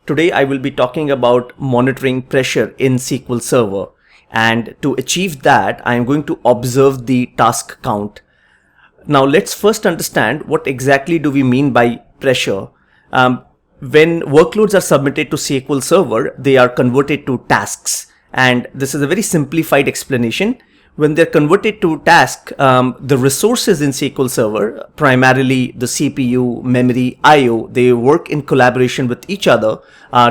Today I will be talking about monitoring pressure in SQL Server, and to achieve that I am going to observe the task count. Now let's first understand what exactly do we mean by pressure. When workloads are submitted to SQL Server, they are converted to tasks, and this is a very simplified explanation. When they're converted to task, the resources in SQL Server, primarily the CPU, memory, IO, they work in collaboration with each other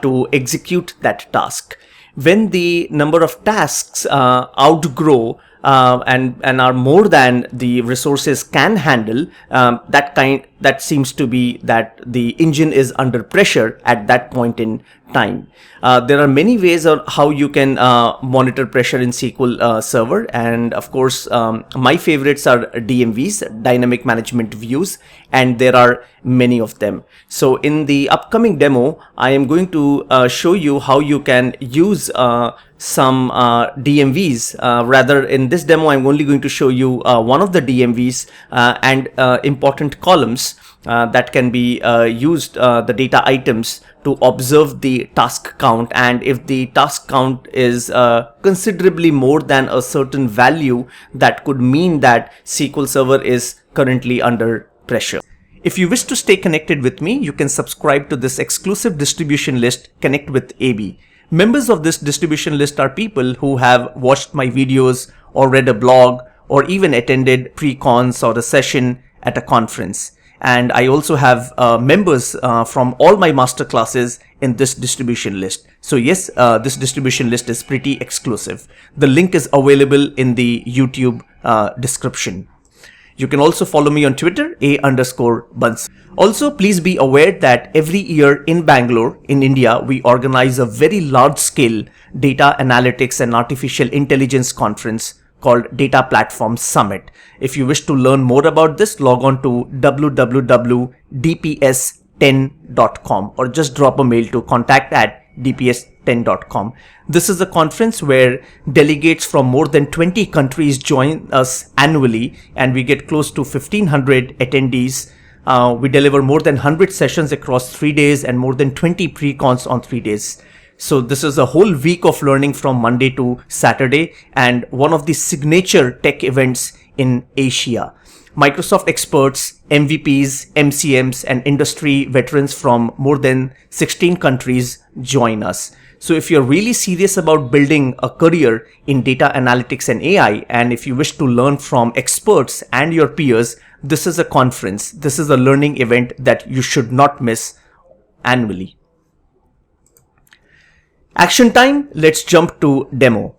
to execute that task. When the number of tasks outgrow and are more than the resources can handle, that seems to be that the engine is under pressure at that point in time. There are many ways on how you can monitor pressure in SQL Server, and of course my favorites are DMVs, dynamic management views, and there are many of them. So in the upcoming demo I am going to show you how you can use some DMVs. Rather, in this demo I'm only going to show you one of the DMVs and important columns that can be used, the data items, to observe the task count. And if the task count is considerably more than a certain value, that could mean that SQL Server is currently under pressure. If you wish to stay connected with me, you can subscribe to this exclusive distribution list, Connect with AB. Members of this distribution list are people who have watched my videos or read a blog or even attended pre-cons or a session at a conference. And I also have members from all my master classes in this distribution list. So yes, this distribution list is pretty exclusive. The link is available in the YouTube description. You can also follow me on Twitter, _Bansal. Also, please be aware that every year in Bangalore, in India, we organize a very large-scale data analytics and artificial intelligence conference called Data Platform Summit. If you wish to learn more about this, log on to www.dps10.com or just drop a mail to contact@dps10.com. This is a conference where delegates from more than 20 countries join us annually, and we get close to 1,500 attendees. We deliver more than 100 sessions across 3 days and more than 20 pre-cons on 3 days. So this is a whole week of learning from Monday to Saturday, and one of the signature tech events in Asia. Microsoft experts, MVPs, MCMs, and industry veterans from more than 16 countries join us. So if you're really serious about building a career in data analytics and AI, and if you wish to learn from experts and your peers, this is a conference. This is a learning event that you should not miss annually. Action time, let's jump to demo.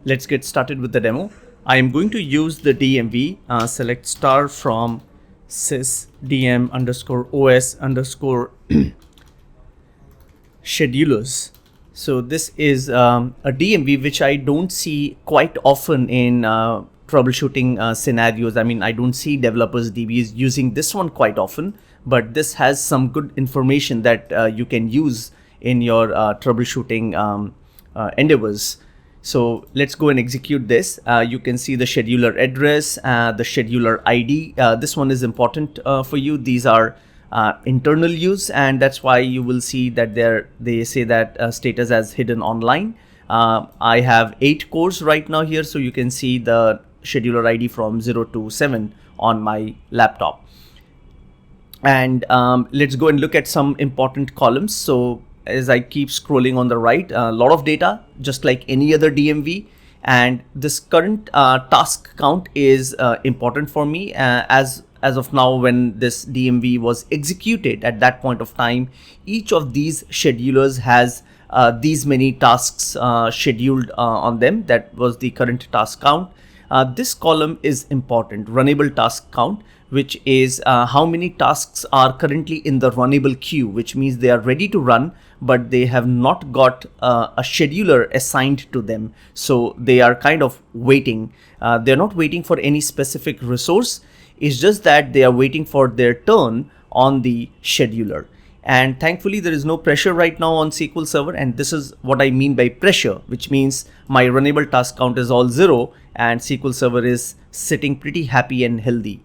Let's get started with the demo. I am going to use the DMV, select star from sys dm_os_ schedulers. So this is a DMV which I don't see quite often in troubleshooting scenarios. I mean, I don't see developers DBs using this one quite often, but this has some good information that you can use in your troubleshooting endeavors. So let's go and execute this. You can see the scheduler address, the scheduler ID. This one is important for you. These are internal use, and that's why you will see that they say that status as hidden online. I have 8 cores right now here, so you can see the scheduler ID from 0 to 7 on my laptop. And let's go and look at some important columns. So as I keep scrolling on the right, a lot of data, just like any other DMV. And this current task count is important for me. As of now, when this DMV was executed at that point of time, each of these schedulers has these many tasks scheduled on them. That was the current task count. This column is important, runnable task count, which is how many tasks are currently in the runnable queue, which means they are ready to run, but they have not got a scheduler assigned to them. So they are kind of waiting. They're not waiting for any specific resource. It's just that they are waiting for their turn on the scheduler. And thankfully, there is no pressure right now on SQL Server. And this is what I mean by pressure, which means my runnable task count is all 0 and SQL Server is sitting pretty happy and healthy.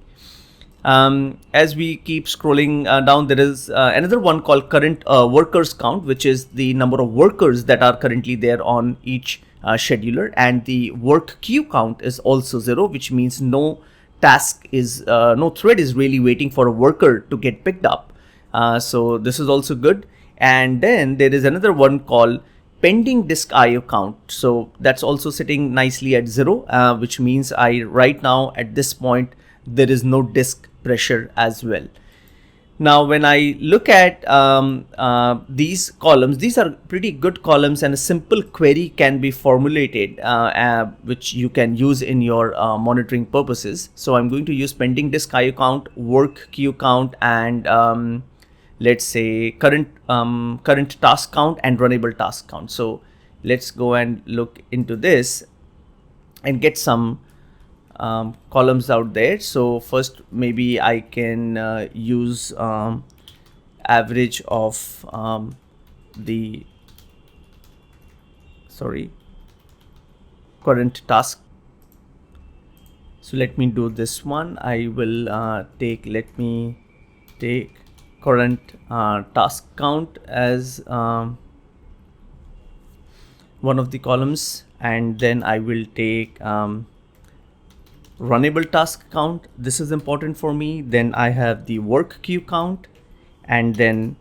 As we keep scrolling down, there is another one called current workers count, which is the number of workers that are currently there on each scheduler, and the work queue count is also 0, which means no thread is really waiting for a worker to get picked up. So this is also good. And then there is another one called pending disk IO count. So that's also sitting nicely at 0, which means right now at this point there is no disk pressure as well. Now when I look at these columns, these are pretty good columns, and a simple query can be formulated which you can use in your monitoring purposes. So I'm going to use pending disk IO count, work queue count, and let's say current task count and runnable task count. So let's go and look into this and get some columns out there. So first maybe I can use average of current task. So let me do this one. I will let me take current task count as one of the columns, and then I will take runnable task count. This is important for me. Then I have the work queue count, and then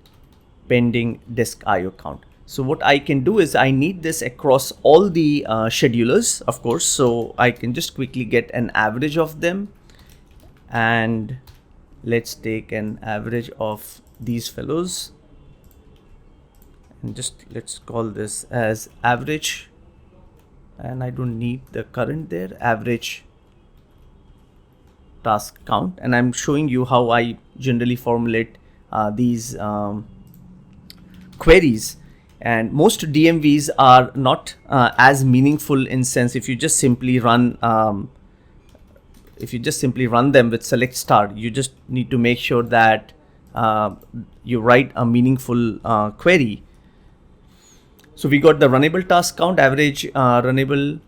pending disk IO count. So what I can do is I need this across all the schedulers, of course. So I can just quickly get an average of them, and let's take an average of these fellows, and just let's call this as average, and I don't need the current there, average task count. And I'm showing you how I generally formulate these queries. And most DMVs are not as meaningful in sense if you just simply run them with select star. You just need to make sure that you write a meaningful query. So we got the runnable task count, average runnable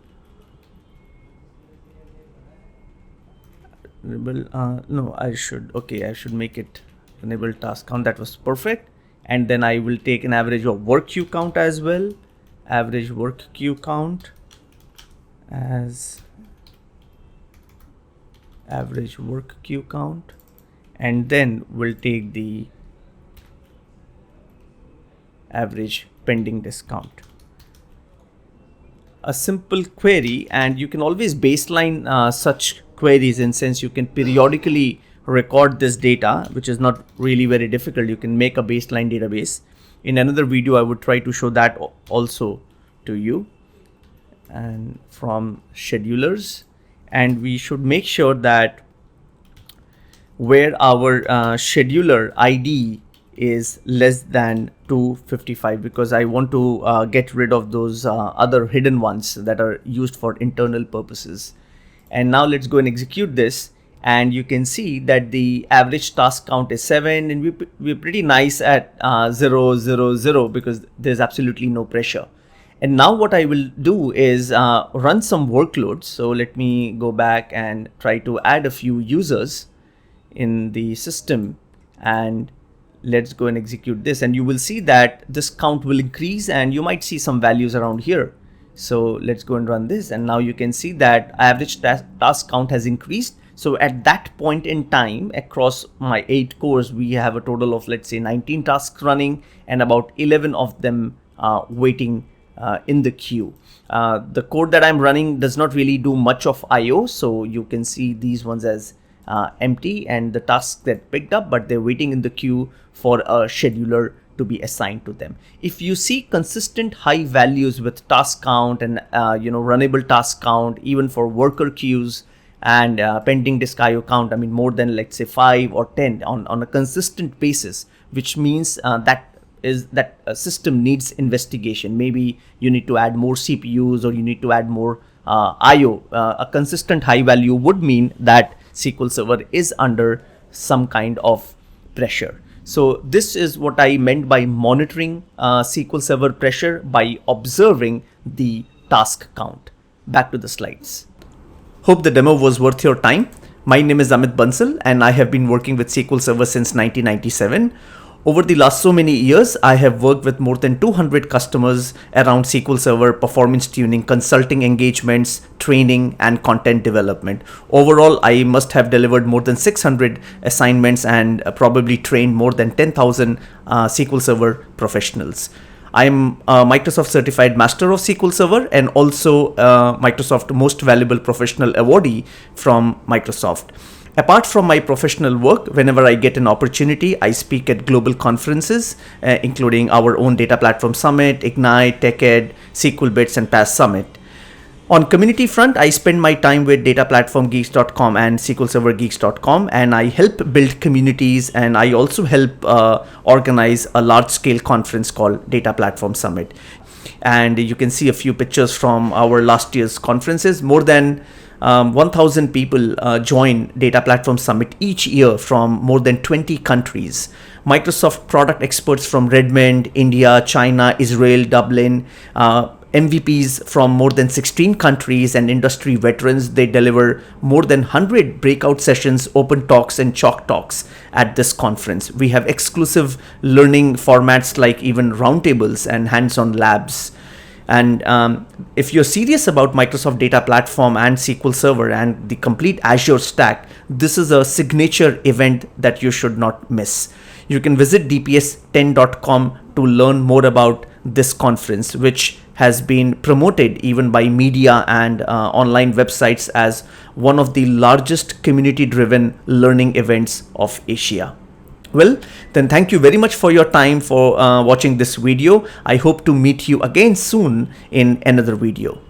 I should make it runnable task count. That was perfect. And then I will take an average of work queue count as well, average work queue count as average work queue count, and then we'll take the average pending disk count. A simple query, and you can always baseline such queries, in sense you can periodically record this data, which is not really very difficult. You can make a baseline database. In another video I would try to show that also to you. And from schedulers, and we should make sure that where our scheduler ID is less than 255, because I want to get rid of those other hidden ones that are used for internal purposes. And now let's go and execute this, and you can see that the average task count is 7, and we're pretty nice at 0, 0, 0, because there's absolutely no pressure. And now what I will do is run some workloads. So let me go back and try to add a few users in the system, and let's go and execute this, and you will see that this count will increase, and you might see some values around here. So let's go and run this, and now you can see that average task count has increased. So at that point in time, across my 8 cores, we have a total of, let's say, 19 tasks running, and about 11 of them waiting in the queue. The code that I'm running does not really do much of IO, so you can see these ones as empty, and the tasks that picked up, but they're waiting in the queue for a scheduler to be assigned to them. If you see consistent high values with task count and runnable task count, even for worker queues and pending disk IO count, I mean more than, let's say, 5 or 10 on a consistent basis, which means that a system needs investigation. Maybe you need to add more CPUs, or you need to add more IO. A consistent high value would mean that SQL Server is under some kind of pressure. So this is what I meant by monitoring SQL Server pressure, by observing the task count. Back to the slides. Hope the demo was worth your time. My name is Amit Bansal and I have been working with SQL Server since 1997. Over the last so many years, I have worked with more than 200 customers around SQL Server, performance tuning, consulting engagements, training, and content development. Overall, I must have delivered more than 600 assignments and probably trained more than 10,000 SQL Server professionals. I'm a Microsoft Certified Master of SQL Server and also Microsoft Most Valuable Professional Awardee from Microsoft. Apart from my professional work, whenever I get an opportunity, I speak at global conferences, including our own Data Platform Summit, Ignite, TechEd, SQL Bits, and PAS Summit. On community front, I spend my time with dataplatformgeeks.com and SQLServerGeeks.com, and I help build communities, and I also help organize a large-scale conference called Data Platform Summit. And you can see a few pictures from our last year's conferences. More than 1,000 people join Data Platform Summit each year from more than 20 countries. Microsoft product experts from Redmond, India, China, Israel, Dublin, MVPs from more than 16 countries, and industry veterans. They deliver more than 100 breakout sessions, open talks, and chalk talks at this conference. We have exclusive learning formats like even roundtables and hands-on labs. And if you're serious about Microsoft Data Platform and SQL Server and the complete Azure stack, this is a signature event that you should not miss. You can visit dps10.com to learn more about this conference, which has been promoted even by media and online websites as one of the largest community-driven learning events of Asia. Well, then thank you very much for your time for watching this video. I hope to meet you again soon in another video.